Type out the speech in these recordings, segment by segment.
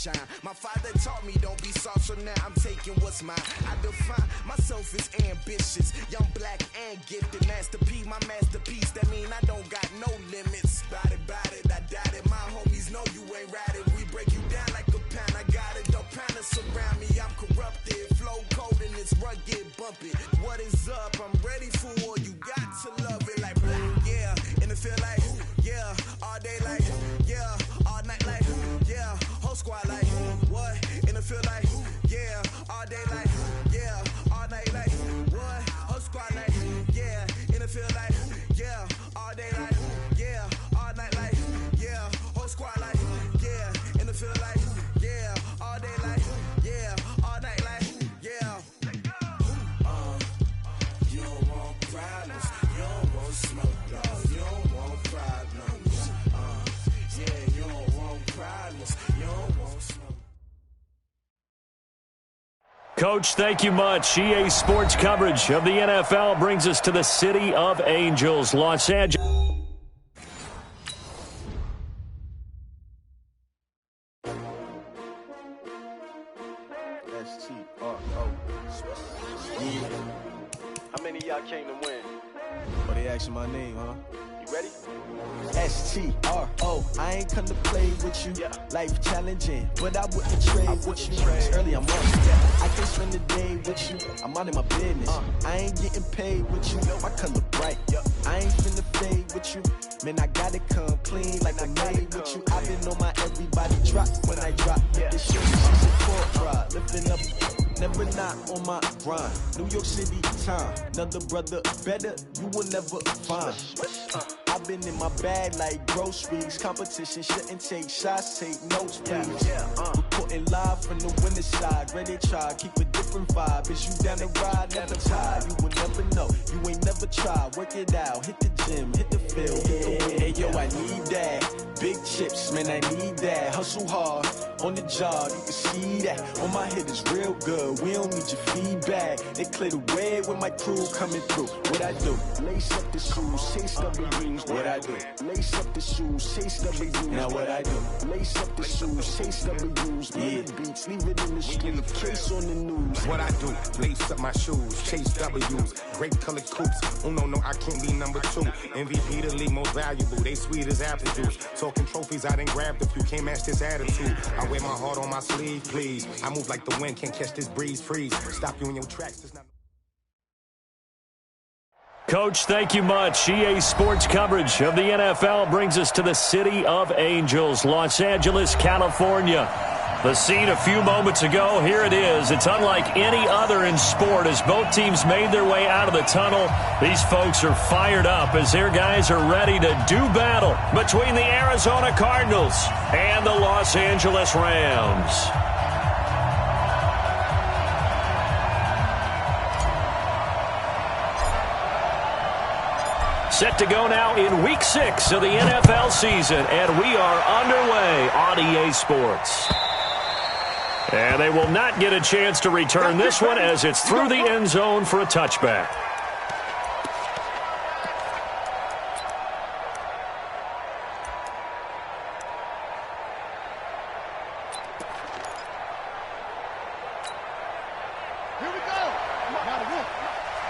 shine. My father taught me don't be soft, so now I'm taking what's mine. I define myself as ambitious, young, black, and gifted. Master P, my masterpiece, that mean I don't got no limits. Bout it, I doubt it. My homies know you ain't ratted. We break you down like a pound, I got it. Don't pound to surround me, I'm corrupted. Flow cold and it's rugged, bump it. What is up? I'm ready for war. You got to love it like black, yeah. And it feel like, yeah. All day like, yeah. All night like, yeah. Whole squad like, what? And it feel like, yeah. All day like, yeah. All night like, what? Whole squad like, yeah. And it feel like, yeah. All day like, yeah. All night like, yeah. Whole squad like, yeah. And it feel like, yeah. All day like, yeah. All night like, yeah. You don't want problems. You don't want smoke, dog. You don't want problems. Yeah, you don't want problems. You don't want smoke. Coach, thank you much. EA Sports coverage of the NFL brings us to the City of Angels, Los Angeles. How many of y'all came to win? Oh, they asking my name, huh? You ready? S-T-R-O, I ain't come to play with you. Yeah. Life challenging, but I wouldn't trade with you. It's early, I'm on. I can spend the day with you. I'm out of my business. I ain't getting paid with you. My color bright. I ain't finna fade with you. Man, I gotta come clean like I'm made with you. I've been on my everybody drop when I drop. This shit is a court drive. Lifting up. Never not on my grind. New York City time. Another brother better, you will never find. I've been in my bag like groceries. Competition shouldn't take shots, take notes, please. Reporting live from the winter side. Ready to try, keep a different vibe. Is you down the ride, never tired. You will never know, you ain't never tried. Work it out, hit the gym, hit the field. Hey yo, I need that. Big chips, man, I need that. Hustle hard, on the job, you can see that. On my head is real good, we don't need your feedback. They clear the way with my crew coming through. What I do? Lace up the shoes, chase W's. What I do? Lace up the shoes, chase W's. Now what I do? Lace up the shoes, chase W's. Yeah. Beats, leave it in the street, case on the news. What I do? Lace up my shoes, chase W's. Grape colored coops. Oh no, I can't be number 2. MVP the league most valuable. They sweet as apple juice. Talking trophies, I didn't grab the few. Can't match this attitude. I wear my heart on my sleeve, please. I move like the wind, can't catch this breeze, freeze. Stop you in your tracks. Coach, thank you much. EA Sports coverage of the NFL brings us to the City of Angels, Los Angeles, California. The scene a few moments ago, here it is. It's unlike any other in sport as both teams made their way out of the tunnel. These folks are fired up as their guys are ready to do battle between the Arizona Cardinals and the Los Angeles Rams. Set to go now in Week 6 of the NFL season, and we are underway on EA Sports. And they will not get a chance to return this one as it's through the end zone for a touchback. Here we go.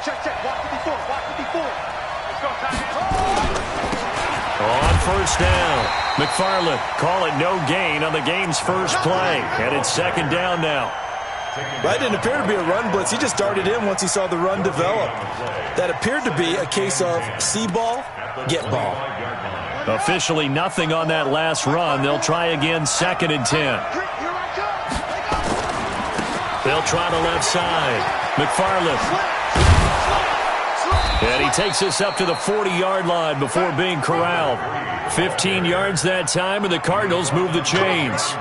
Check. Walk 54. Let's go, On first down, McFarland call it no gain on the game's first play, and it's second down now. That didn't appear to be a run blitz. He just darted in once he saw the run develop. That appeared to be a case of see ball, get ball. Officially nothing on that last run. They'll try again, 2nd and 10. They'll try the left side. McFarland. And he takes us up to the 40-yard line before being corralled. 15 yards that time, and the Cardinals move the chains.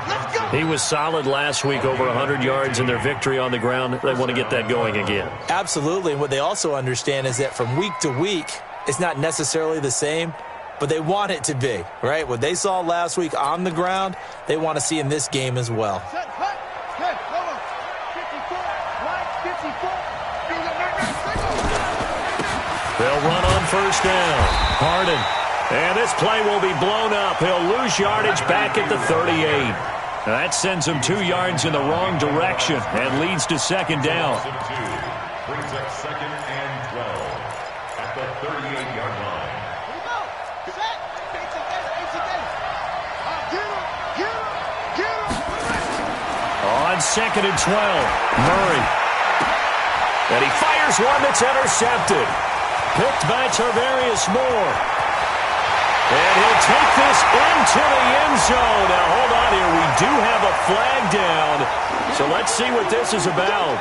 He was solid last week, over 100 yards in their victory on the ground. They want to get that going again. Absolutely. And what they also understand is that from week to week, it's not necessarily the same, but they want it to be, right? What they saw last week on the ground, they want to see in this game as well. They'll run on first down. Harden. And this play will be blown up. He'll lose yardage back at the 38. That sends him 2 yards in the wrong direction and leads to second down. Brings up second and 12 at the 38-yard line. Here we go. Set. Get him. On second and 12, Murray. And he fires one that's intercepted. Picked by Tarvarius Moore. And he'll take this into the end zone. Now, hold on here. We do have a flag down. So let's see what this is about.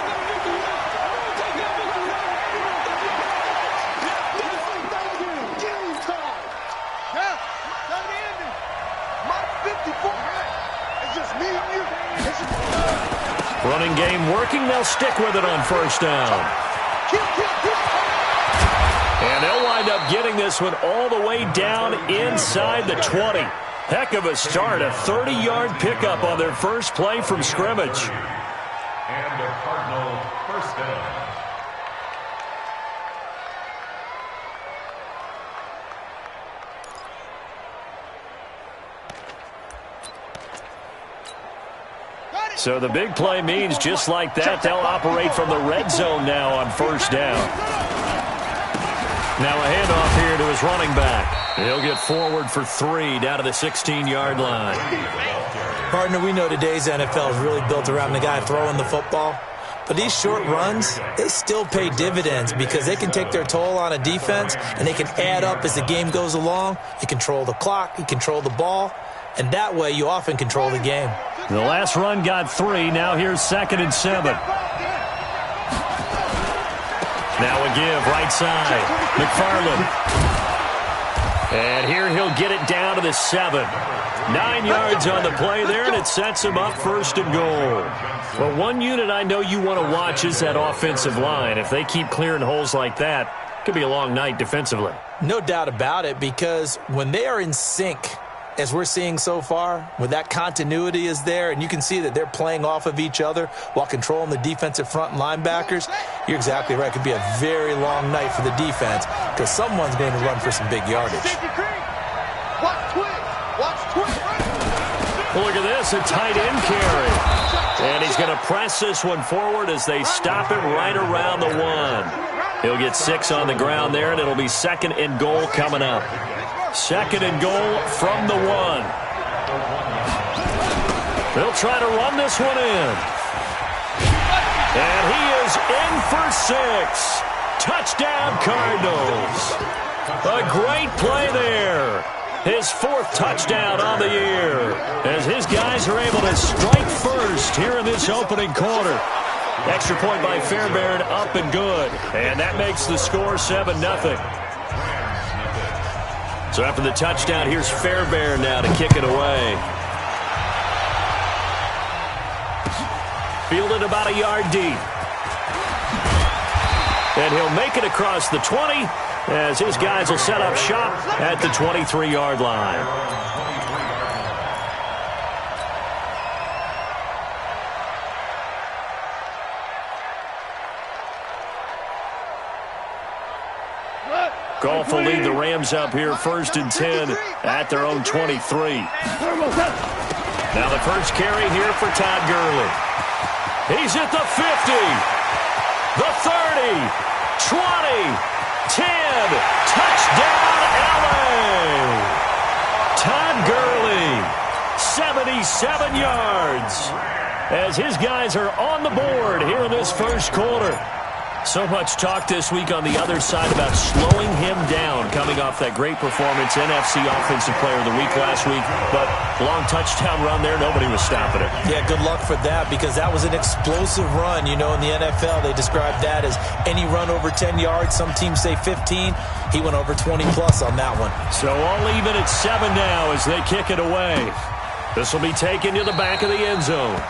Running game working. They'll stick with it on first down. And they'll wind up getting this one all the way down inside the 20. Heck of a start. A 30-yard pickup on their first play from scrimmage. And the Cardinals first down. So the big play means just like that, they'll operate from the red zone now on first down. Now a handoff here to his running back. He'll get forward for 3 down to the 16-yard line. Partner, we know today's NFL is really built around the guy throwing the football. But these short runs, they still pay dividends because they can take their toll on a defense and they can add up as the game goes along. You control the clock, you control the ball, and that way you often control the game. The last run got 3. Now here's second and 7. Now a give, right side. McFarland. And here he'll get it down to the 7. 9 yards on the play there, and it sets him up first and goal. Well, one unit I know you want to watch is that offensive line. If they keep clearing holes like that, it could be a long night defensively. No doubt about it, because when they are in sync, as we're seeing so far, when that continuity is there, and you can see that they're playing off of each other while controlling the defensive front and linebackers, you're exactly right. It could be a very long night for the defense because someone's going to run for some big yardage. Look at this, a tight end carry. And he's going to press this one forward as they stop him right around the 1. He'll get 6 on the ground there, and it'll be second and goal coming up. Second and goal from the 1. They'll try to run this one in. And he is in for 6. Touchdown, Cardinals. A great play there. His 4th touchdown on the year as his guys are able to strike first here in this opening quarter. Extra point by Fairbairn, up and good. And that makes the score 7-0. So after the touchdown, here's Fairbairn now to kick it away. Fielded about a yard deep. And he'll make it across the 20 as his guys will set up shop at the 23-yard line. Goff will lead the Rams up here first and 10 at their own 23. Now the first carry here for Todd Gurley. He's at the 50, the 30, 20, 10. Touchdown, LA! Todd Gurley, 77 yards as his guys are on the board here in this first quarter. So much talk this week on the other side about slowing him down coming off that great performance, NFC Offensive Player of the Week last week. But long touchdown run there, nobody was stopping it. Yeah, good luck for that because that was an explosive run. You know, in the NFL, they describe that as any run over 10 yards. Some teams say 15. He went over 20-plus on that one. So all even at 7 now as they kick it away. This will be taken to the back of the end zone.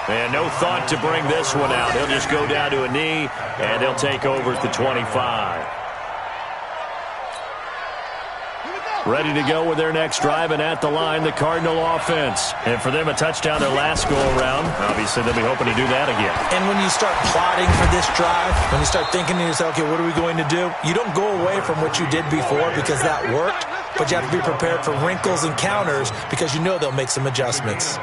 And no thought to bring this one out. He'll just go down to a knee, and they'll take over at the 25. Ready to go with their next drive, and at the line, the Cardinal offense. And for them, a touchdown their last go-around. Obviously, they'll be hoping to do that again. And when you start plotting for this drive, when you start thinking to yourself, okay, what are we going to do? You don't go away from what you did before because that worked, but you have to be prepared for wrinkles and counters because you know they'll make some adjustments.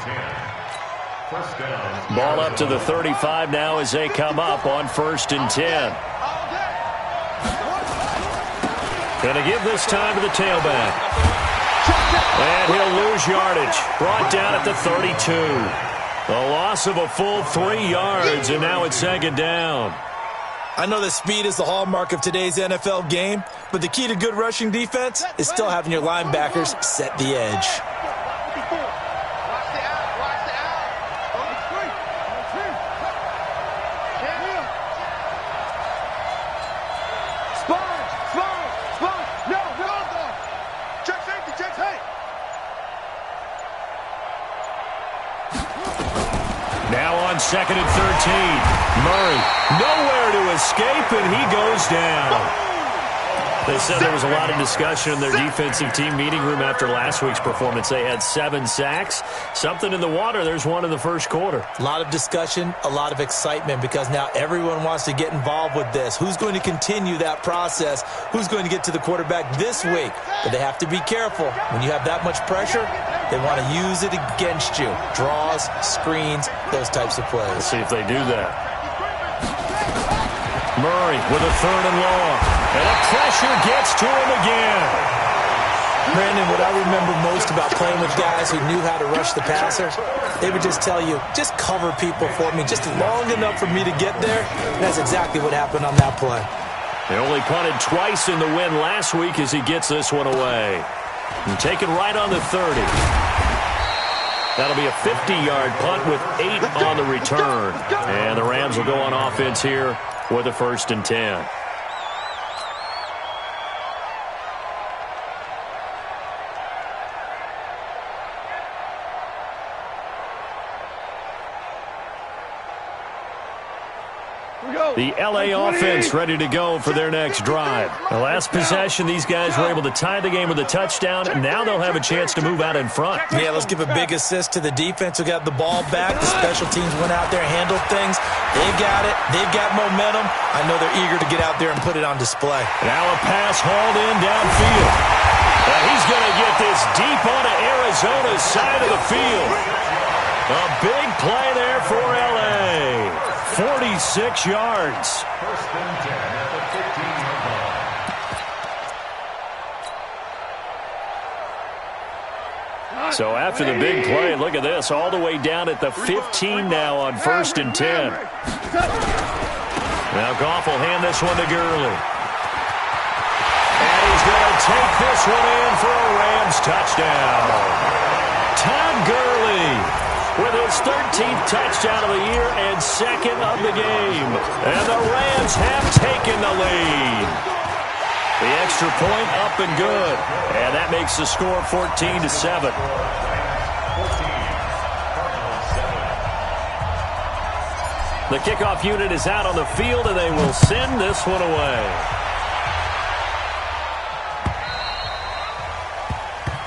First down. Ball up to the 35 now as they come up on 1st and 10. Going to give this time to the tailback. And he'll lose yardage. Brought down at the 32. A loss of a full 3 yards, and now it's 2nd down. I know that speed is the hallmark of today's NFL game, but the key to good rushing defense is still having your linebackers set the edge. Now on 2nd and 13. Murray, nowhere to escape, and he goes down. They said there was a lot of discussion in their defensive team meeting room after last week's performance. They had 7 sacks. Something in the water. There's one in the first quarter. A lot of discussion, a lot of excitement, because now everyone wants to get involved with this. Who's going to continue that process? Who's going to get to the quarterback this week? But they have to be careful. When you have that much pressure, they want to use it against you. Draws, screens, those types of plays. Let's see if they do that. Murray with a 3rd and long. And the pressure gets to him again. Brandon, what I remember most about playing with guys who knew how to rush the passer, they would just tell you, just cover people for me, just long enough for me to get there. And that's exactly what happened on that play. They only punted twice in the win last week as he gets this one away. And taken right on the 30. That'll be a 50-yard punt with 8 on the return. And the Rams will go on offense here with a 1st and 10. The L.A. offense ready to go for their next drive. The last possession, these guys were able to tie the game with a touchdown, and now they'll have a chance to move out in front. Yeah, let's give a big assist to the defense who got the ball back. The special teams went out there and handled things. They've got it. They've got momentum. I know they're eager to get out there and put it on display. Now a pass hauled in downfield. And he's going to get this deep onto Arizona's side of the field. A big play there for L.A. 46 yards. 1st and 10 at the 15-yard line. So after the big play, look at this, all the way down at the 15 now on 1st and 10. Now Goff will hand this one to Gurley. And he's going to take this one in for a Rams touchdown. Todd Gurley with his 13th touchdown of the year and 2nd of the game. And the Rams have taken the lead. The extra point up and good. And that makes the score 14-7. The kickoff unit is out on the field, and they will send this one away.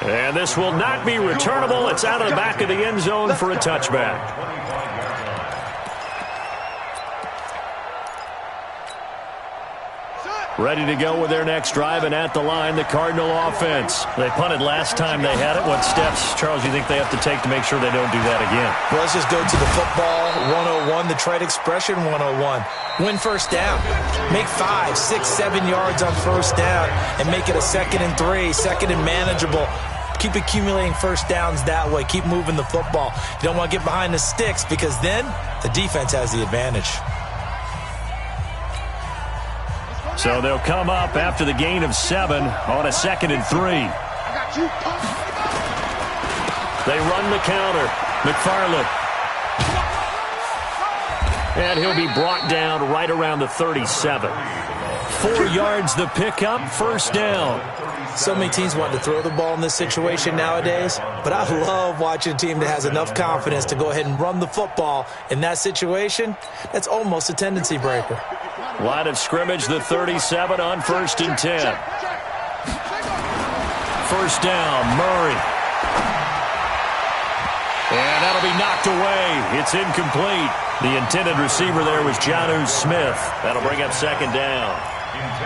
And this will not be returnable. It's out of the back of the end zone for a touchback. Ready to go with their next drive, and at the line, the Cardinal offense. They punted last time they had it. What steps, Charles, you think they have to take to make sure they don't do that again? Well, let's just go to the football 101, the trade expression 101. Win first down. Make 5, 6, 7 yards on first down and make it a 2nd and 3, 2nd and manageable. Keep accumulating first downs that way. Keep moving the football. You don't want to get behind the sticks because then the defense has the advantage. So they'll come up after the gain of 7 on a 2nd and 3. They run the counter. McFarland. And he'll be brought down right around the 37. 4 yards the pickup, first down. So many teams want to throw the ball in this situation nowadays, but I love watching a team that has enough confidence to go ahead and run the football in that situation. That's almost a tendency breaker. Line of scrimmage, the 37 on 1st and 10. First down, Murray. And that'll be knocked away. It's incomplete. The intended receiver there was Jonnu Smith. That'll bring up 2nd down.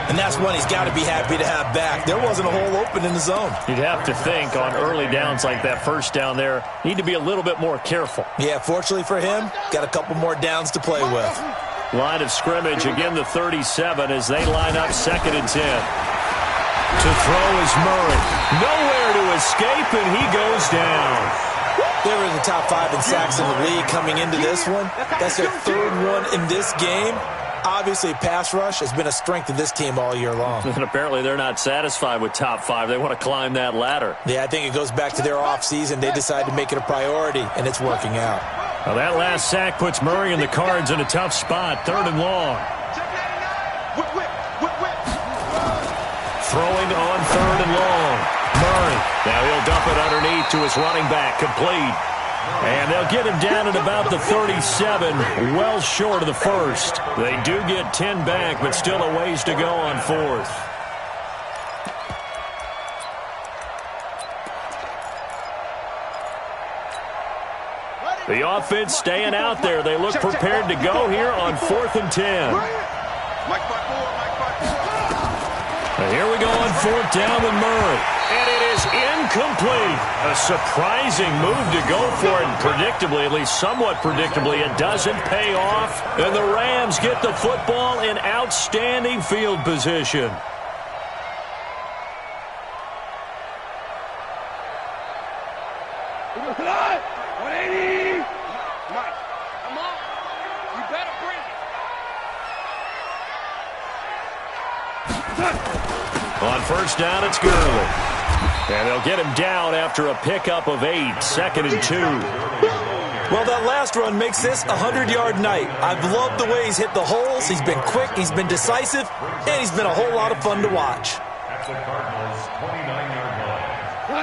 And that's one he's got to be happy to have back. There wasn't a hole open in the zone. You'd have to think on early downs like that first down there, need to be a little bit more careful. Yeah, fortunately for him, got a couple more downs to play with. Line of scrimmage, again the 37 as they line up 2nd and 10. To throw is Murray. Nowhere to escape, and he goes down. They were in the top 5 in sacks in the league coming into this one. That's their 3rd one in this game. Obviously, pass rush has been a strength of this team all year long. And apparently they're not satisfied with top 5. They want to climb that ladder. Yeah, I think it goes back to their offseason. They decided to make it a priority, and it's working out. Now that last sack puts Murray and the Cards in a tough spot. 3rd and long. Throwing on 3rd and long. Murray. Now he'll dump it underneath to his running back. Complete. And they'll get him down at about the 37, well short of the first. They do get 10 back, but still a ways to go on 4th. The offense staying out there. They look prepared to go here on 4th and 10. And here we go on 4th down with Murray. And it is incomplete. A surprising move to go for it. And predictably, at least somewhat predictably, it doesn't pay off. And the Rams get the football in outstanding field position. On 1st down, it's Gurley. And they'll get him down after a pickup of 8, 2nd and 2. Well, that last run makes this a 100-yard night. I've loved the way he's hit the holes. He's been quick, he's been decisive, and he's been a whole lot of fun to watch.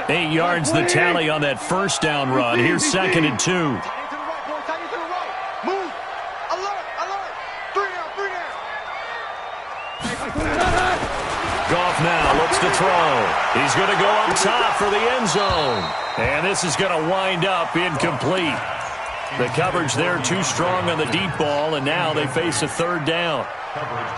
8 yards the tally on that 1st down run. Here's 2nd and 2. Goff now looks to throw. He's going to go up top for the end zone. And this is going to wind up incomplete. The coverage there too strong on the deep ball, and now they face a 3rd down.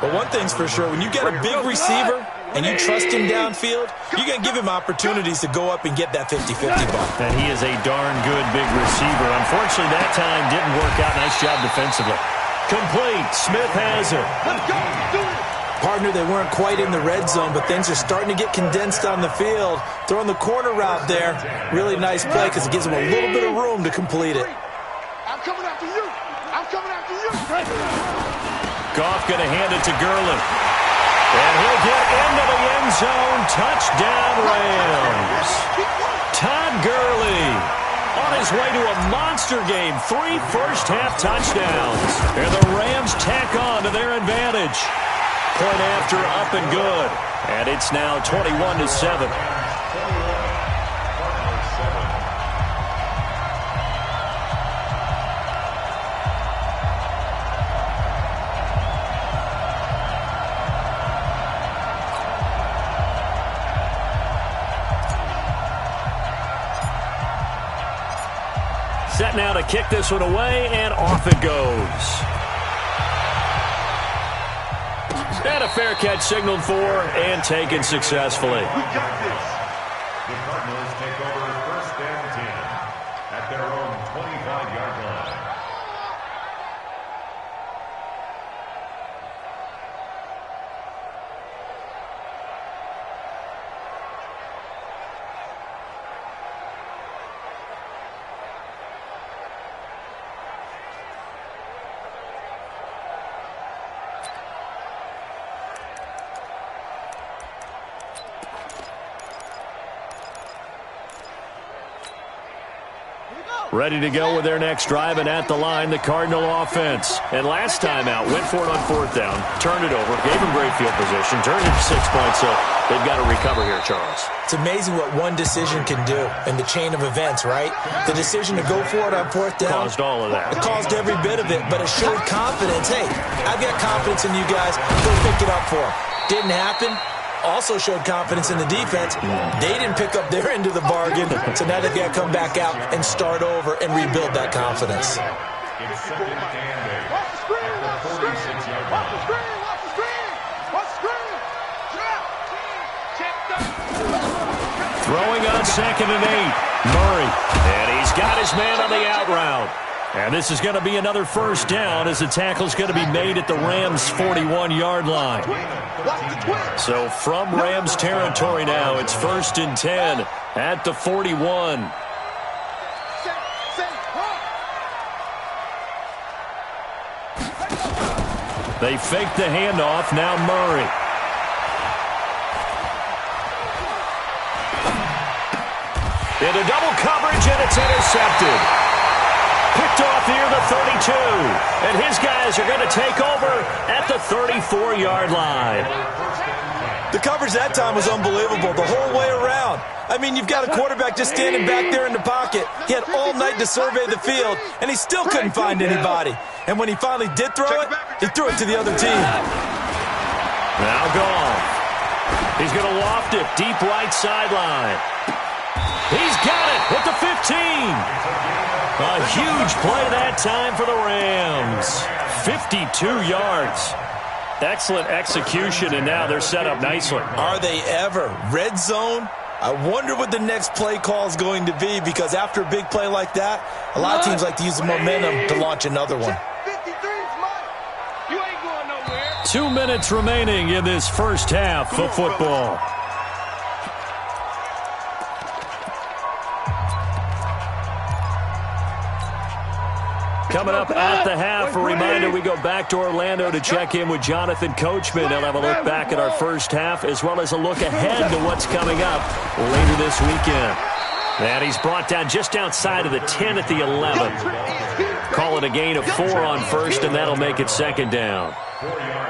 But one thing's for sure, when you get a big receiver and you trust him downfield, you're going to give him opportunities to go up and get that 50-50 ball. And he is a darn good big receiver. Unfortunately, that time didn't work out. Nice job defensively. Complete. Smith has it. Let's go. Do it. Partner, they weren't quite in the red zone, but things are starting to get condensed on the field. Throwing the corner route there, really nice play because it gives them a little bit of room to complete it. I'm coming after you. I'm coming after you. Goff going to hand it to Gurley. And he'll get into the end zone. Touchdown, Rams. Todd Gurley on his way to a monster game. 3 first-half touchdowns. And the Rams tack on to their advantage. Point after, up and good. And it's now 21-7. Set now to kick this one away, and off it goes. And a fair catch signaled for and taken successfully. We got this. The Cardinals take over 1st and 10 at their own 25-yard line. Ready to go with their next drive, and at the line, the Cardinal offense. And last time out, went for it on 4th down, turned it over, gave them great field position, turned it to 6 points, so they've got to recover here, Charles. It's amazing what one decision can do in the chain of events, right? The decision to go for it on 4th down. Caused all of that. It caused every bit of it, but it showed confidence. Hey, I've got confidence in you guys. Go pick it up for them. Didn't happen. Also showed confidence in the defense. They didn't pick up their end of the bargain, so now they've got to come back out and start over and rebuild that confidence. It's 2nd and 8 at the 46-yard line. Watch the screen. Watch the screen. Watch the screen. Throwing on 2nd and 8. Murray. And he's got his man on the out route. And this is going to be another first down as the tackle's going to be made at the Rams' 41-yard line. So from Rams territory now, it's 1st and 10 at the 41. They fake the handoff. Now Murray. Into double coverage, and it's intercepted. Picked off near the 32. And his guys are going to take over at the 34-yard line. The coverage that time was unbelievable the whole way around. I mean, you've got a quarterback just standing back there in the pocket. He had all night to survey the field, and he still couldn't find anybody. And when he finally did throw it, he threw it to the other team. Now gone. He's going to loft it deep right sideline. He's got it at the 15. A huge play that time for the Rams. 52 yards. Excellent execution, and now they're set up nicely. Are they ever? Red zone? I wonder what the next play call is going to be, because after a big play like that, a lot of teams like to use the momentum to launch another one. 2 minutes remaining in this first half of football. Coming up at the half, a reminder, we go back to Orlando to check in with Jonathan Coachman. He'll have a look back at our first half as well as a look ahead to what's coming up later this weekend. And he's brought down just outside of the 10 at the 11. Call it a gain of 4 on first, and that'll make it 2nd down.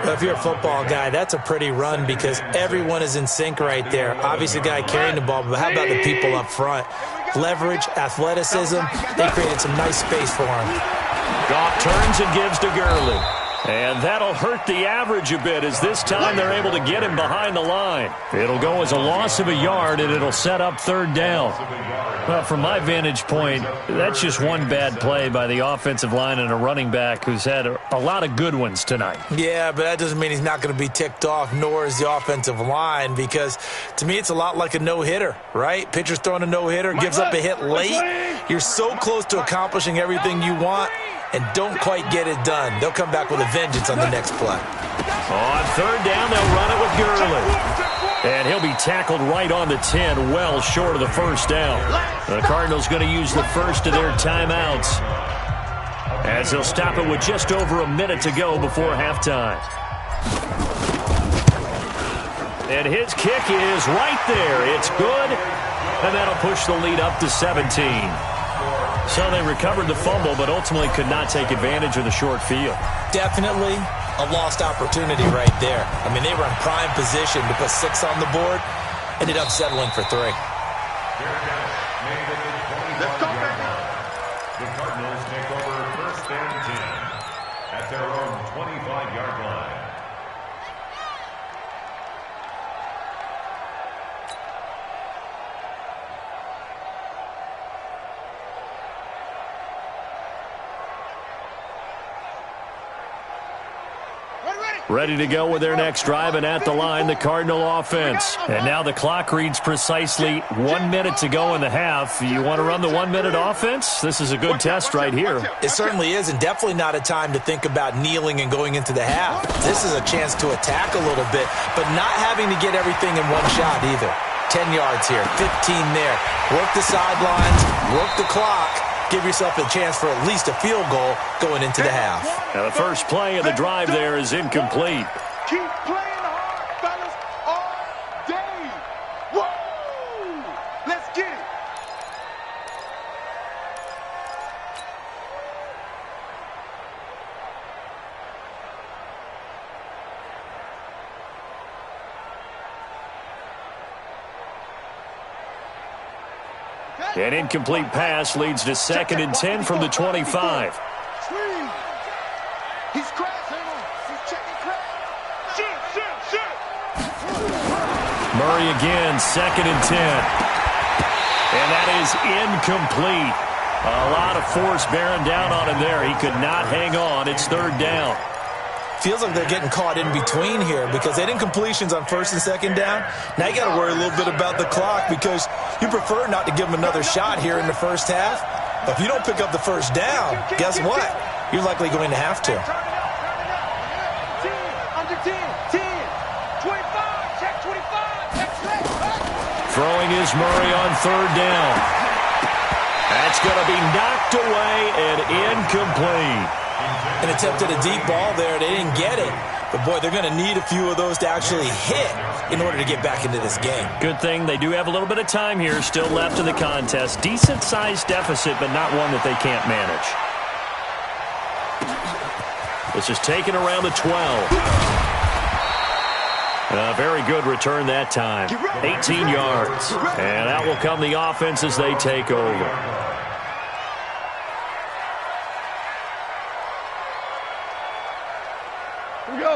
Well, if you're a football guy, that's a pretty run because everyone is in sync right there. Obviously, the guy carrying the ball, but how about the people up front? Leverage, athleticism, they created some nice space for him. Goff turns and gives to Gurley. And that'll hurt the average a bit as this time they're able to get him behind the line. It'll go as a loss of a yard, and it'll set up 3rd down. Well, from my vantage point, that's just one bad play by the offensive line and a running back who's had a lot of good ones tonight. Yeah, but that doesn't mean he's not going to be ticked off, nor is the offensive line, because to me it's a lot like a no-hitter, right? Pitcher's throwing a no-hitter, gives up a hit late. You're so close to accomplishing everything you want and don't quite get it done. They'll come back with a vengeance on the next play. On 3rd down, they'll run it with Gurley. And he'll be tackled right on the 10, well short of the 1st down. The Cardinals going to use the first of their timeouts, as they'll stop it with just over a minute to go before halftime. And his kick is right there. It's good, and that'll push the lead up to 17. So they recovered the fumble, but ultimately could not take advantage of the short field. Definitely a lost opportunity right there. I mean, they were in prime position to put 6 on the board, ended up settling for 3. Let's go, baby. The Cardinals take over 1st and 10 at their own 25-yard line. Ready to go with their next drive, and at the line, the Cardinal offense. And now the clock reads precisely 1 minute to go in the half. You want to run the 1 minute offense? This is a good test right here. It certainly is, and definitely not a time to think about kneeling and going into the half. This is a chance to attack a little bit, but not having to get everything in one shot either. 10 yards here, 15 there. Work the sidelines, work the clock. Give yourself a chance for at least a field goal going into the half. Now the first play of the drive there is incomplete. Keep playing hard, fellas, all day. Woo! Let's get it. An incomplete pass leads to 2nd and 10 from the 25. He's crashing. He's checking crash. Shoot. Murray again, 2nd and 10. And that is incomplete. A lot of force bearing down on him there. He could not hang on. It's 3rd down. feels like they're getting caught in between here because they didn't completions on first and second down. Now you got to worry a little bit about the clock because you prefer not to give them another shot here in the first half. But if you don't pick up the first down, guess what? You're likely going to have to. Under 10, 10, 25, check 25, check. Throwing is Murray on third down. That's going to be knocked away and incomplete. An attempt at a deep ball there. They didn't get it. But, boy, they're going to need a few of those to actually hit in order to get back into this game. Good thing they do have a little bit of time here still left in the contest. Decent-sized deficit, but not one that they can't manage. This is taken around the 12. A very good return that time. 18 yards. And out will come the offense as they take over.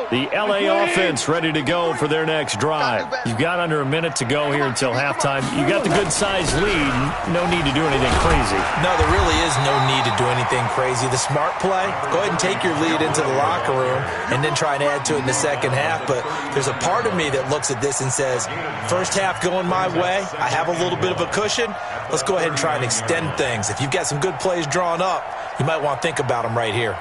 The LA offense ready to go for their next drive. You've got under a minute to go here until halftime. You got the good-sized lead. No need to do anything crazy. No, there really is no need to do anything crazy. The smart play, go ahead and take your lead into the locker room and then try and add to it in the second half. But there's a part of me that looks at this and says, first half going my way, I have a little bit of a cushion. Let's go ahead and try and extend things. If you've got some good plays drawn up, you might want to think about them right here.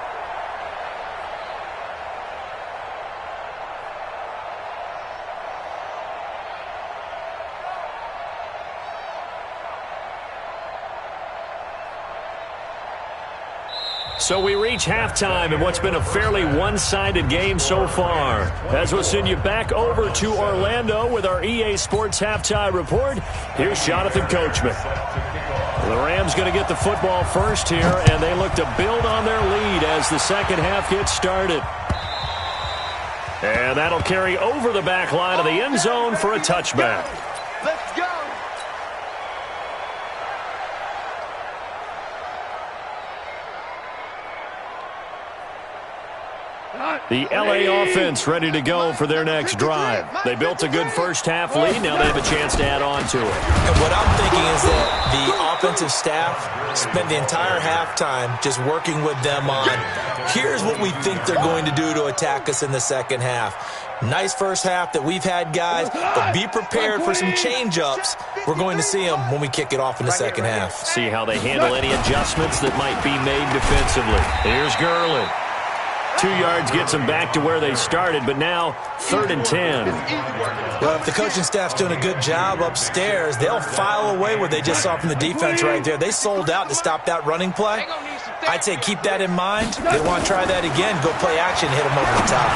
So we reach halftime in what's been a fairly one-sided game so far. As we'll send you back over to Orlando with our EA Sports Halftime Report, here's Jonathan Coachman. The Rams going to get the football first here, and they look to build on their lead as the second half gets started. And that'll carry over the back line of the end zone for a touchback. Let's go. The LA offense ready to go for their next drive. They built a good first half lead. Now they have a chance to add on to it. And what I'm thinking is that the offensive staff spent the entire halftime just working with them on, here's what we think they're going to do to attack us in the second half. Nice first half that we've had, guys, but be prepared for some change-ups. We're going to see them when we kick it off in the second half. See how they handle any adjustments that might be made defensively. Here's Gurley. 2 yards gets them back to where they started, but now 3rd and 10. Well, if the coaching staff's doing a good job upstairs, they'll file away what they just saw from the defense right there. They sold out to stop that running play. I'd say keep that in mind. They want to try that again, go play action, hit them over the top.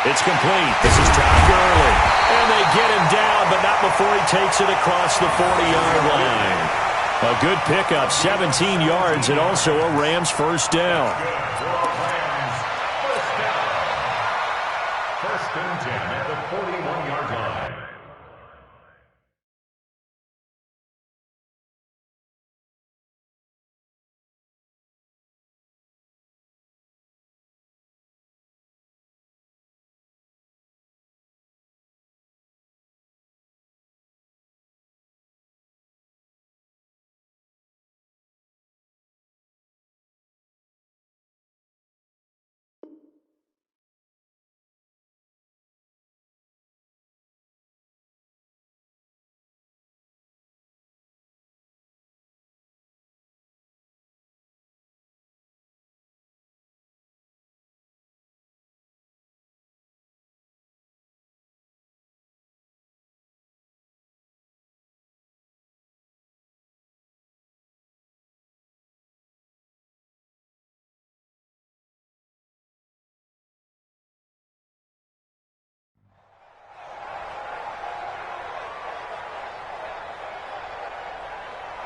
It's complete. This is Todd Gurley. And they get him down, but not before he takes it across the 40-yard line. A good pickup, 17 yards, and also a Rams first down. First and 10 at the 41-yard line.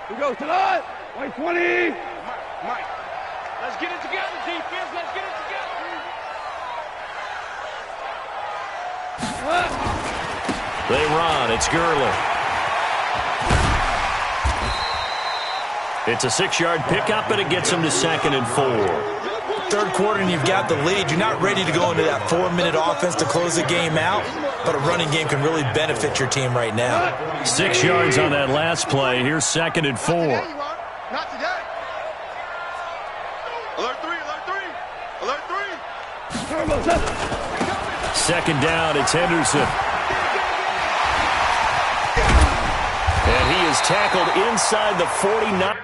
We go to the white 20. Mike. Let's get it together, defense. Let's get it together. They run. It's Gurley. It's a 6-yard pickup, but it gets them to 2nd and 4. Third quarter and you've got the lead. You're not ready to go into that 4-minute offense to close the game out, but a running game can really benefit your team right now. 6 yards on that last play. Here's 2nd and 4. Not today. Alert 3, alert 3. Alert 3. Second down, it's Henderson. And he is tackled inside the 49.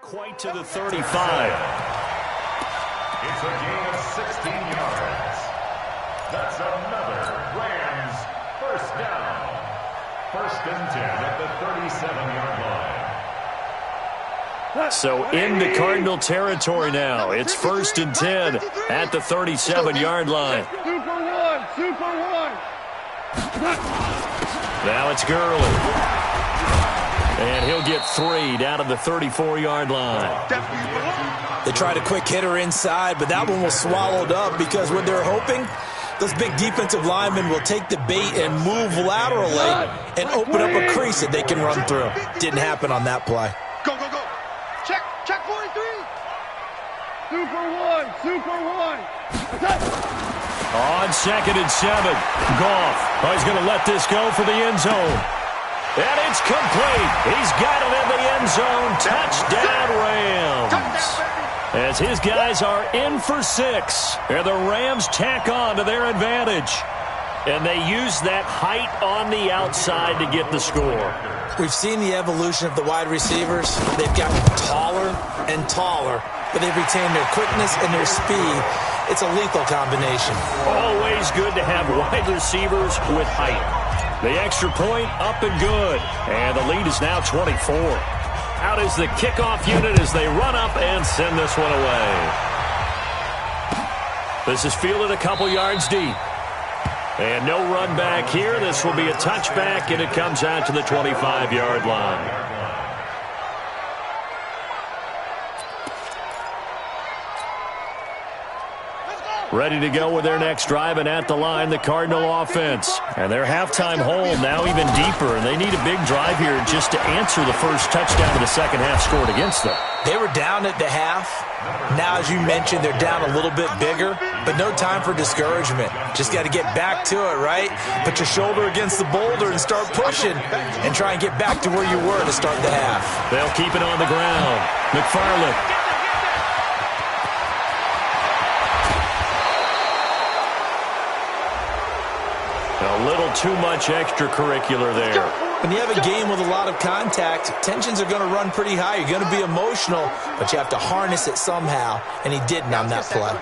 Quite to the 35. It's a gain of 16 yards. That's another Rams first down. First and 10 at the 37-yard line. So into Cardinal territory now. It's first and 10 at the 37-yard line. Super one. Now it's Gurley. And he'll get 3 down to the 34-yard line. They tried a quick hitter inside, but that one was swallowed up because what they're hoping, those big defensive linemen will take the bait and move laterally and open up a crease that they can run through. Didn't happen on that play. Go. Check 43. Super one. On second and 7, Goff. He's going to let this go for the end zone. And it's complete. He's got it in the end zone. Touchdown, Rams. As his guys are in for 6. And the Rams tack on to their advantage. And they use that height on the outside to get the score. We've seen the evolution of the wide receivers. They've gotten taller and taller, but they've retained their quickness and their speed. It's a lethal combination. Always good to have wide receivers with height. The extra point up and good. And the lead is now 24. Out is the kickoff unit as they run up and send this one away. This is fielded a couple yards deep. And no run back here. This will be a touchback, and it comes out to the 25-yard line. Ready to go with their next drive, and at the line, the Cardinal offense. And their halftime hole now even deeper, and they need a big drive here just to answer the first touchdown of the second half scored against them. They were down at the half. Now, as you mentioned, they're down a little bit bigger, but no time for discouragement. Just got to get back to it, right? Put your shoulder against the boulder and start pushing and try and get back to where you were to start the half. They'll keep it on the ground. McFarland. A little too much extracurricular there. When you have a game with a lot of contact, tensions are going to run pretty high. You're going to be emotional, but you have to harness it somehow, and he didn't on that play.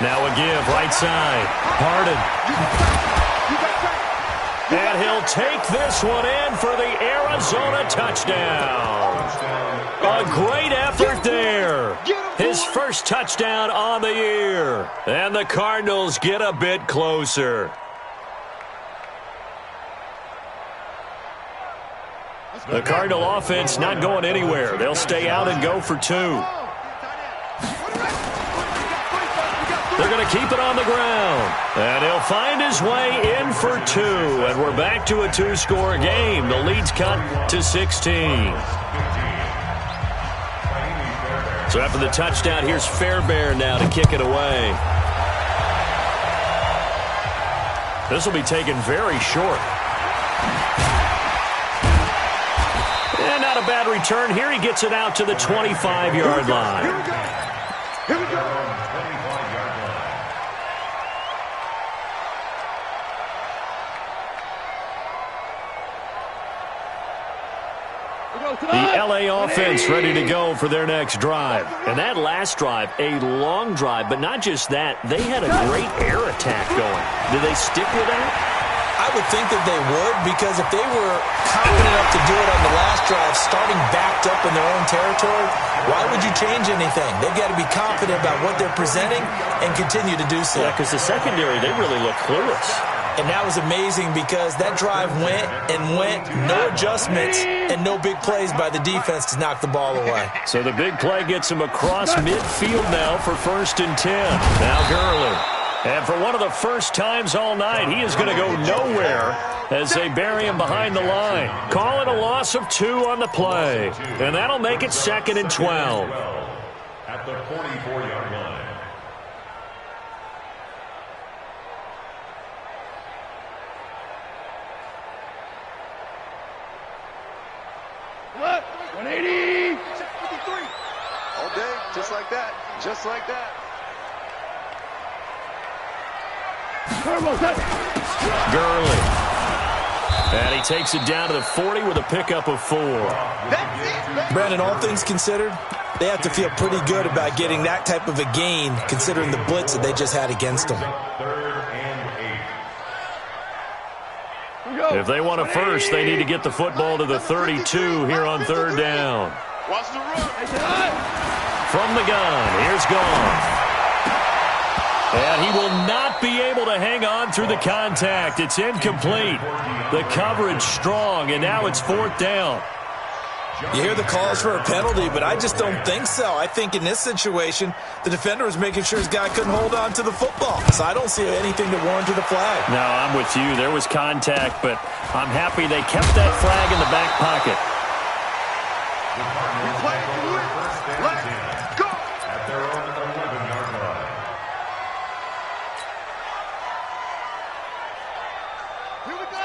Now a give, right side. Harden. And he'll take this one in for the Arizona touchdown. A great effort there. His first touchdown on the year. And the Cardinals get a bit closer. The Cardinal offense not going anywhere. They'll stay out and go for 2. They're going to keep it on the ground. And he'll find his way in for 2. And we're back to a 2-score game. The lead's cut to 16. So after the touchdown, here's Fairbairn now to kick it away. This will be taken very short. And not a bad return here. He gets it out to the 25-yard line. Here we go. The L.A. offense ready to go for their next drive. And that last drive, a long drive, but not just that. They had a great air attack going. Do they stick with that? I would think that they would, because if they were confident enough to do it on the last drive, starting backed up in their own territory, why would you change anything? They've got to be confident about what they're presenting and continue to do so. Yeah, because the secondary, they really look clueless. And that was amazing because that drive went and went, no adjustments, and no big plays by the defense to knock the ball away. So the big play gets him across midfield now for 1st and 10. Now Gurley. And for one of the first times all night, he is going to go nowhere as they bury him behind the line. Calling a loss of 2 on the play. And that'll make it 2nd and 12. At the 44-yard line. What? 180. 53. All day, just like that. Just like that. Gurley. And he takes it down to the 40 with a pickup of 4. Brandon, all things considered, they have to feel pretty good about getting that type of a gain, considering the blitz that they just had against them. 3rd and 8. If they want a first, they need to get the football to the 32 here on 3rd down. Watch the run. From the gun, here's Goff. And he will not be able to hang on through the contact. It's incomplete. The coverage strong, and now it's 4th down. You hear the calls for a penalty, but I just don't think so. I think in this situation, the defender was making sure his guy couldn't hold on to the football. So I don't see anything to warrant the flag. No, I'm with you. There was contact, but I'm happy they kept that flag in the back pocket. Let's go. At their own 11-yard line.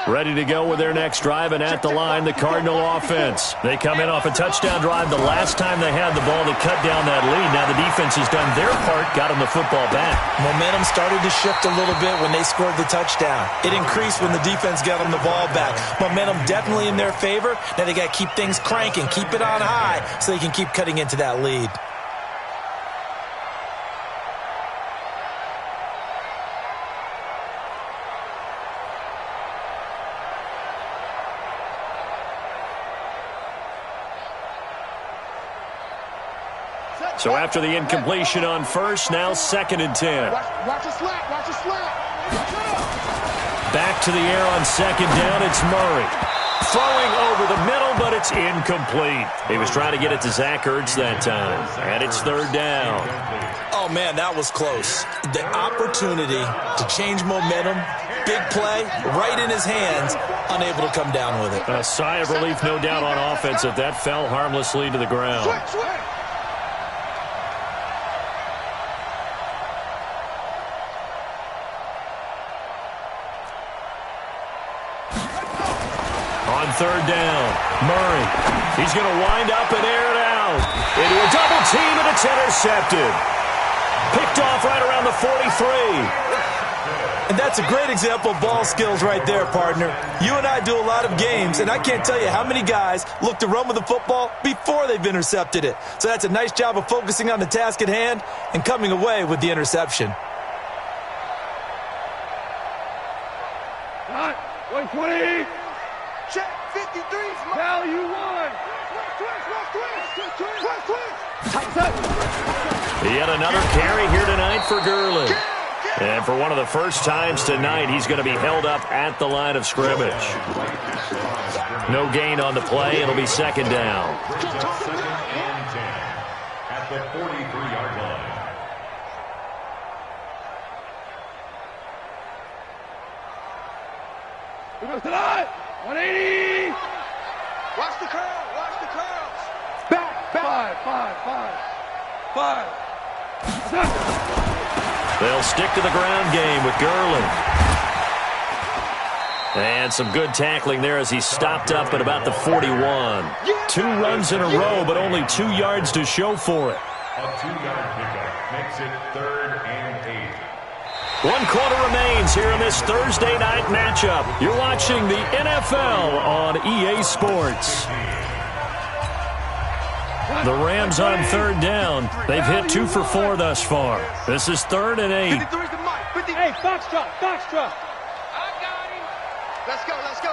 Ready to go with their next drive, and at the line, the Cardinal offense. They come in off a touchdown drive the last time they had the ball to cut down that lead. Now the defense has done their part, got them the football back. Momentum started to shift a little bit when they scored the touchdown. It increased when the defense got them the ball back. Momentum definitely in their favor. Now they got to keep things cranking, keep it on high, so they can keep cutting into that lead. So after the incompletion on first, now 2nd and 10. Watch the slap. Watch the slap. Back to the air on 2nd down, it's Murray. Throwing over the middle, but it's incomplete. He was trying to get it to Zach Ertz that time. And it's 3rd down. Oh, man, that was close. The opportunity to change momentum, big play, right in his hands, unable to come down with it. A sigh of relief, no doubt, on offense if that fell harmlessly to the ground. On 3rd down, Murray. He's going to wind up and air it out. Into a double team, and it's intercepted. Picked off right around the 43. And that's a great example of ball skills right there, partner. You and I do a lot of games, and I can't tell you how many guys look to run with the football before they've intercepted it. So that's a nice job of focusing on the task at hand and coming away with the interception. 120. Check 53's value 1. Yet another carry here tonight for Gurley. And for one of the first times tonight, he's going to be held up at the line of scrimmage. No gain on the play. It'll be 2nd down. 2nd and 10 at the 43-yard line. Who goes tonight? 180. Watch the curl. Watch the curls. Back. 5. They'll stick to the ground game with Gurley. And some good tackling there as he stopped up at about the 41. 2 runs in a row, but only 2 yards to show for it. A 2-yard pickup makes it 3rd and 8. 1 quarter remains here in this Thursday night matchup. You're watching the NFL on EA Sports. The Rams on 3rd down. They've hit 2 for 4 thus far. This is 3rd and 8. Hey, Foxtrot. I got him. Let's go, let's go.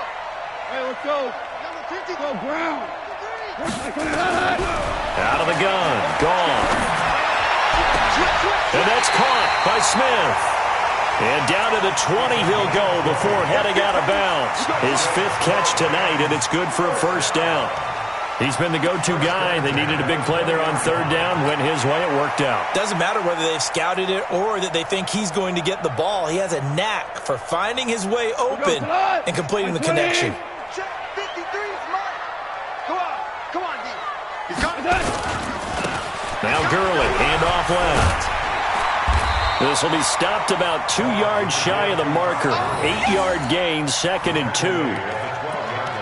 Hey, let's go. Number 50. Go ground. Out of the gun. Gone. And that's caught by Smith. And down to the 20 he'll go before heading out of bounds. His 5th catch tonight, and it's good for a first down. He's been the go-to guy. They needed a big play there on 3rd down. Went his way. It worked out. Doesn't matter whether they've scouted it or that they think he's going to get the ball. He has a knack for finding his way open and completing the connection. Check 53's mark. Come on, D. He's got it. Now Gurley, handoff left. This will be stopped about 2 yards shy of the marker. 8-yard gain, 2nd and 2.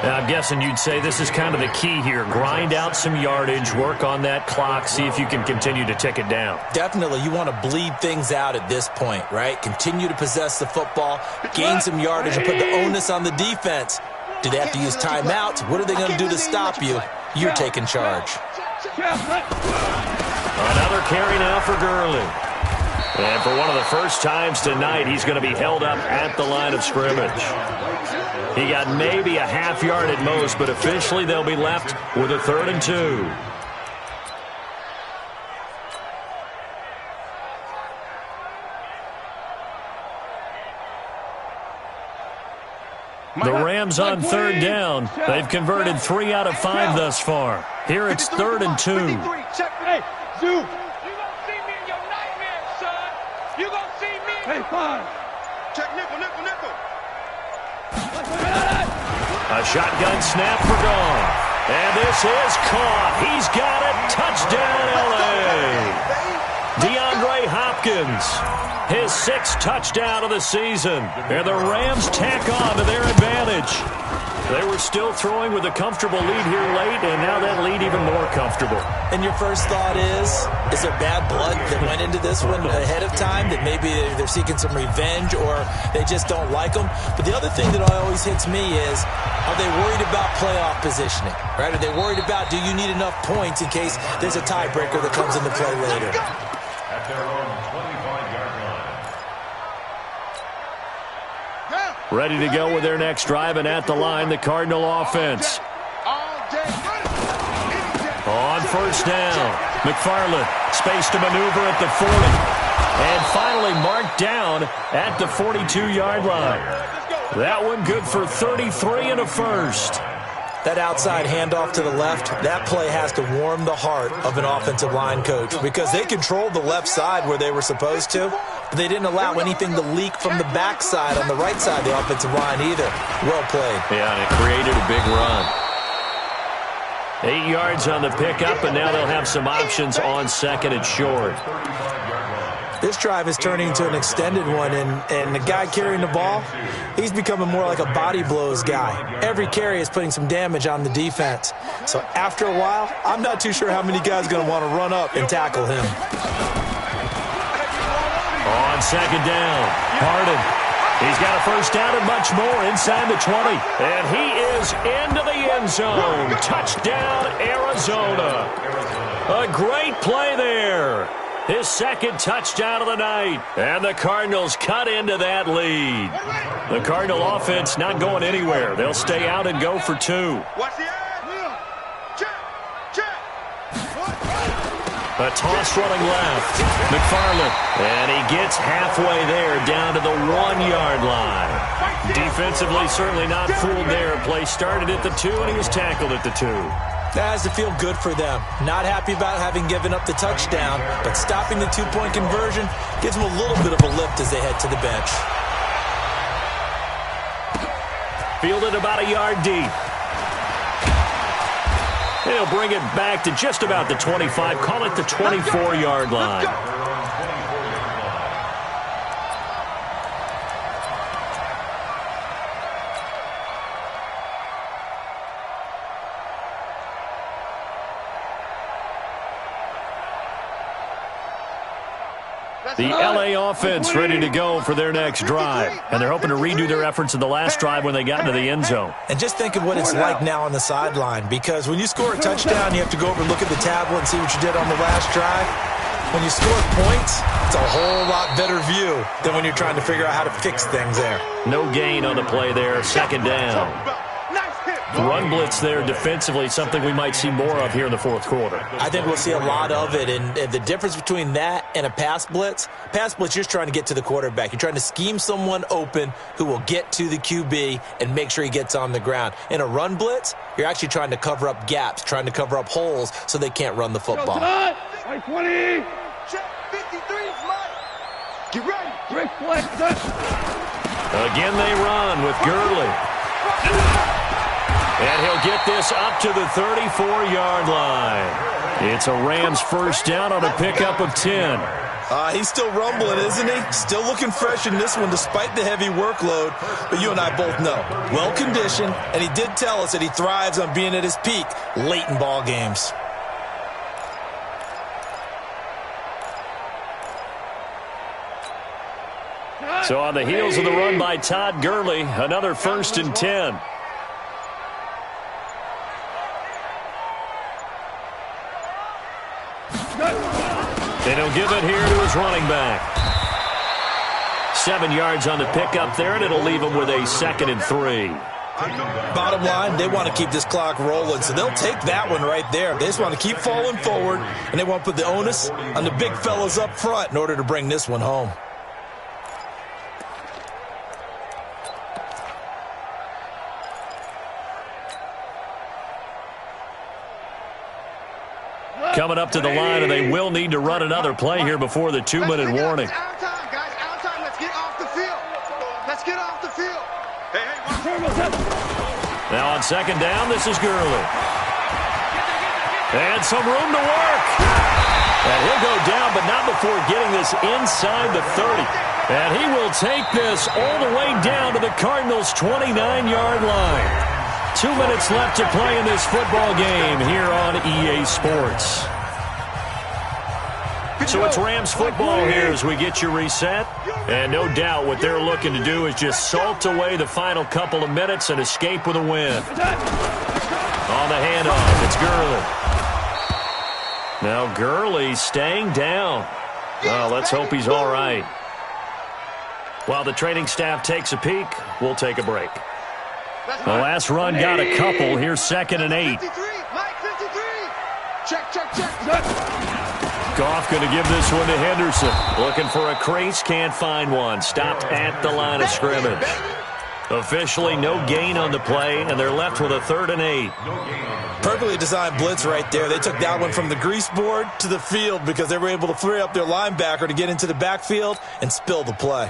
Now, I'm guessing you'd say this is kind of the key here. Grind out some yardage, work on that clock, see if you can continue to tick it down. Definitely. You want to bleed things out at this point, right? Continue to possess the football, gain some yardage, and put the onus on the defense. Do they have to use timeouts? What are they going to do to stop you? You're taking charge. Another carry now for Gurley. And for one of the first times tonight, he's going to be held up at the line of scrimmage. He got maybe a half yard at most, but officially they'll be left with a 3rd and 2. The Rams on 3rd down. They've converted 3 out of 5 thus far. Here it's 3rd and 2. Hey, Zoo. You gonna see me in your nightmares, son. You gonna see me. Hey, 5. Check nickel. A shotgun snap for Goff. And this is caught. He's got it. Touchdown, L.A. DeAndre Hopkins. His 6th touchdown of the season. And the Rams tack on to their advantage. They were still throwing with a comfortable lead here late, and now that lead even more comfortable. And your first thought is there bad blood that went into this one ahead of time, that maybe they're seeking some revenge or they just don't like them? But the other thing that always hits me is, are they worried about playoff positioning? Right? Are they worried about, do you need enough points in case there's a tiebreaker that comes into play later? At their own 25-yard line. Ready to go with their next drive, and at the line, the Cardinal offense. On 1st down, McFarland, space to maneuver at the 40. And finally marked down at the 42-yard line. That one good for 33 and a first. That outside handoff to the left, that play has to warm the heart of an offensive line coach because they controlled the left side where they were supposed to, but they didn't allow anything to leak from the backside on the right side of the offensive line either. Well played. Yeah, and it created a big run. 8 yards on the pickup, and now they'll have some options on 2nd and short. This drive is turning into an extended one, and the guy carrying the ball, he's becoming more like a body blows guy. Every carry is putting some damage on the defense. So after a while, I'm not too sure how many guys are going to want to run up and tackle him. On 2nd down, Harden. He's got a first down and much more inside the 20. And he is into the end zone. Touchdown, Arizona. A great play there. His 2nd touchdown of the night. And the Cardinals cut into that lead. The Cardinal offense not going anywhere. They'll stay out and go for 2. A toss running left. McFarland. And he gets halfway there down to the 1-yard line. Defensively, certainly not fooled there. Play started at the 2, and he was tackled at the 2. That has to feel good for them. Not happy about having given up the touchdown, but stopping the 2-point conversion gives them a little bit of a lift as they head to the bench. Fielded about a yard deep. He'll bring it back to just about the 25, call it the 24-yard line. The LA offense ready to go for their next drive. And they're hoping to redo their efforts in the last drive when they got into the end zone. And just think of what it's like now on the sideline, because when you score a touchdown, you have to go over and look at the tablet and see what you did on the last drive. When you score points, It's a whole lot better view than when you're trying to figure out how to fix things there. No gain on the play there, second down. Run blitz there defensively, something we might see more of here in the fourth quarter. I think we'll see a lot of it, and the difference between that and a pass blitz, you're just trying to get to the quarterback. You're trying to scheme someone open who will get to the QB and make sure he gets on the ground. In a run blitz, you're actually trying to cover up gaps, trying to cover up holes so they can't run the football. 20. Check 53 is mine. Get ready. Again they run with Gurley. And he'll get this up to the 34-yard line. It's a Rams first down on a pickup of 10. He's still rumbling, isn't he? Still looking fresh in this one despite the heavy workload. But you and I both know, well-conditioned, and he did tell us that he thrives on being at his peak late in ball games. So on the heels of the run by Todd Gurley, another first and 10. And he'll give it here to his running back. 7 yards on the pickup there, and it'll leave him with a 2nd and 3. Bottom line, they want to keep this clock rolling, so they'll take that one right there. They just want to keep falling forward, and they want to put the onus on the big fellas up front in order to bring this one home. Coming up to the line, and they will need to run another play here before the 2-minute warning. Out of time, guys. Out of time. Let's get off the field. Let's get off the field. Now on second down, this is Gurley. And some room to work. And he'll go down, but not before getting this inside the 30. And he will take this all the way down to the Cardinals' 29-yard line. 2 minutes left to play in this football game here on EA Sports. So it's Rams football here as we get you reset. And no doubt what they're looking to do is just salt away the final couple of minutes and escape with a win. On the handoff, it's Gurley. Now Gurley staying down. Oh, let's hope he's all right. While the training staff takes a peek, we'll take a break. The last run got a couple. Here's 2nd and 8. Mike 53. Check. Goff going to give this one to Henderson. Looking for a crease, can't find one. Stopped at the line of scrimmage. Officially no gain on the play, and they're left with a 3rd and 8. Perfectly designed blitz right there. They took that one from the grease board to the field because they were able to free up their linebacker to get into the backfield and spill the play.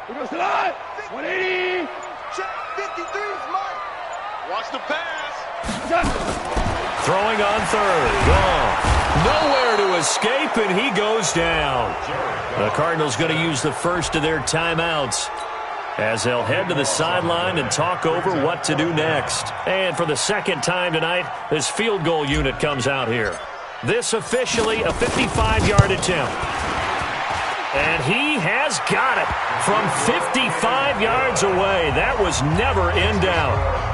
Here goes the line. 180. Check 53 is mine. Watch the pass. Throwing on 3rd. Gone. Nowhere to escape, and he goes down. The Cardinals going to use the first of their timeouts as they'll head to the sideline and talk over what to do next. And for the second time tonight, this field goal unit comes out here. This officially a 55-yard attempt. And he has got it from 55 yards away. That was never in doubt.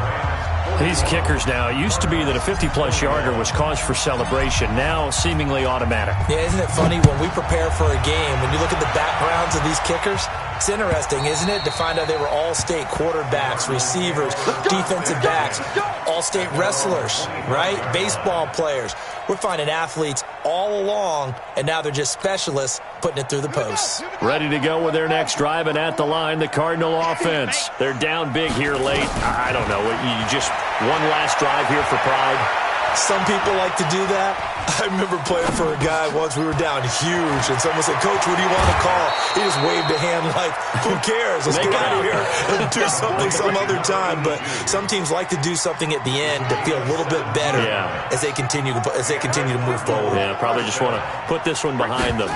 These kickers now, it used to be that a 50-plus yarder was cause for celebration. Now seemingly automatic. Yeah, isn't it funny when we prepare for a game, when you look at the backgrounds of these kickers, it's interesting, isn't it, to find out they were all-state quarterbacks, receivers, defensive backs, all-state wrestlers, right? Baseball players. We're finding athletes all along, and now they're just specialists putting it through the posts. Ready to go with their next drive, and at the line, the Cardinal offense. They're down big here late. I don't know. You just one last drive here for pride. Some people like to do that. I remember playing for a guy once. We were down huge, and someone said, "Coach, what do you want to call?" He just waved a hand like, "Who cares? Let's get out of here and do something some other time." But some teams like to do something at the end to feel a little bit better as they continue to move forward. Yeah, probably just want to put this one behind them.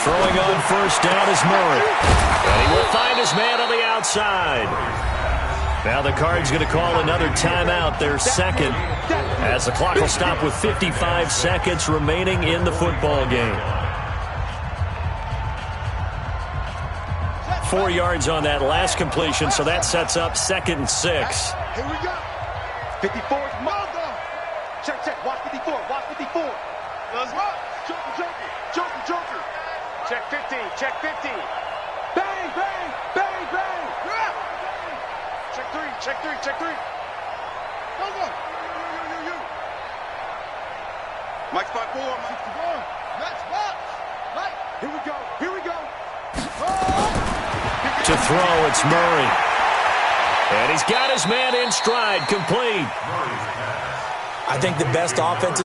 Throwing on first down is Murray, and he will find his man on the outside. Now the Cards going to call another timeout, their second, as the clock will stop with 55 seconds remaining in the football game. 4 yards on that last completion, so that sets up 2nd and 6. Here we go. 54's Malta. Check, check. Watch 54. Watch 54. Let's go. Joker, joker. Joker, joker. Check 15. Check 15. Bang, bang, bang, bang. Yeah. Check 3. Check 3. Check 3. Go, go. You. Mike spot 4. Mike 61. Next box. Mike. Here we go. Here we go. To throw, it's Murray. And he's got his man in stride, complete. I think the best offensive